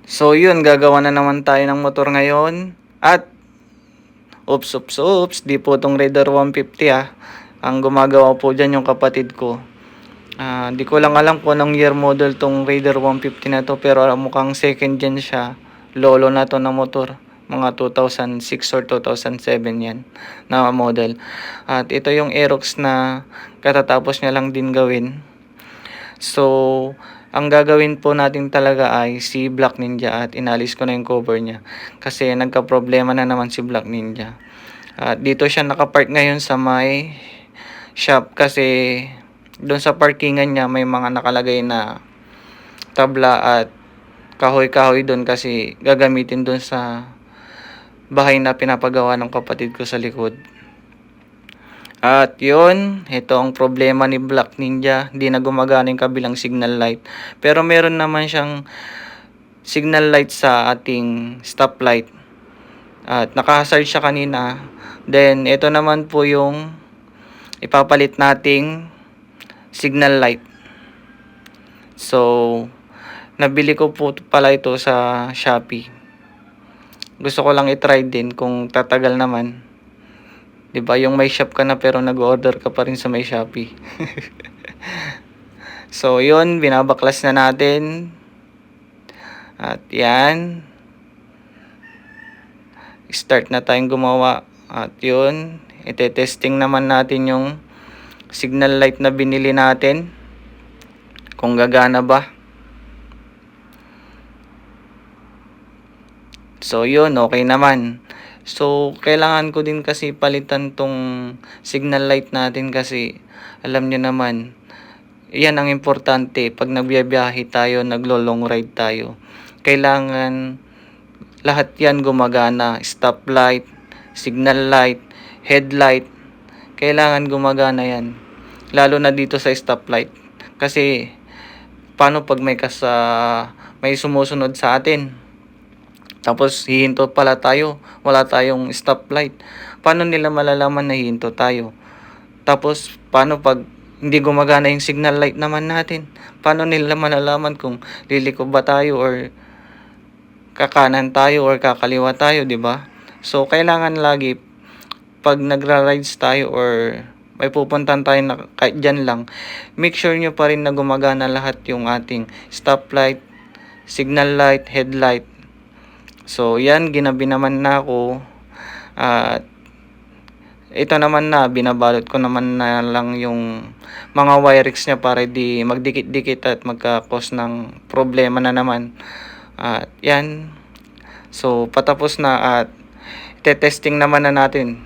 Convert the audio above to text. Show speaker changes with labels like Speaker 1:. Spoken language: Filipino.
Speaker 1: So yun, gagawa na naman tayo ng motor ngayon. At oops, di po tong Raider 150 ah. Ang gumagawa po dyan yung kapatid ko. Di ko lang alam kung anong year model tong Raider 150 na to, pero mukhang second gen siya. Lolo na to na motor. Mga 2006 or 2007 yan na model. At ito yung Aerox na katatapos niya lang din gawin. So, ang gagawin po natin talaga ay si Black Ninja, at inalis ko na yung cover niya kasi nagka-problema na naman si Black Ninja. At dito siya nakapark ngayon sa may shop kasi doon sa parkingan niya may mga nakalagay na tabla at kahoy-kahoy doon kasi gagamitin doon sa bahay na pinapagawa ng kapatid ko sa likod. At yun, ito ang problema ni Black Ninja. Hindi na gumagana yung kabilang signal light. Pero meron naman siyang signal light sa ating stoplight. At naka-hazard siya kanina. Then, ito naman po yung ipapalit nating signal light. So, nabili ko po pala ito sa Shopee. Gusto ko lang i-try din kung tatagal naman. 'Di ba? Yung may shop ka na pero nag-order ka pa rin sa may Shopee. So, 'yun, binabaklas na natin. At 'yan. Start na tayong gumawa. At 'yun, ite-testing naman natin yung signal light na binili natin. Kung gagana ba. So, 'yun, okay naman. So, kailangan ko din kasi palitan tong signal light natin kasi alam nyo naman, yan ang importante pag nagbiyahe tayo, naglo-long ride tayo. Kailangan lahat yan gumagana. Stoplight, signal light, headlight, kailangan gumagana yan. Lalo na dito sa stoplight. Kasi, paano pag may sumusunod sa atin? Tapos hihinto pala tayo, wala tayong stoplight. Paano nila malalaman na hihinto tayo? Tapos paano pag hindi gumagana yung signal light naman natin? Paano nila malalaman kung liliko ba tayo or kakanan tayo or kakaliwa tayo, 'di ba? So kailangan lagi pag nagra-rides tayo or may pupuntan tayo na kahit dyan lang, make sure nyo pa rin na gumagana lahat yung ating stoplight, signal light, headlight. So, yan, ginabi naman na ako. At ito naman na, binabalot ko naman na lang yung mga wirings niya para di magdikit-dikit at magka-cause ng problema na naman. At yan. So, patapos na at testing naman na natin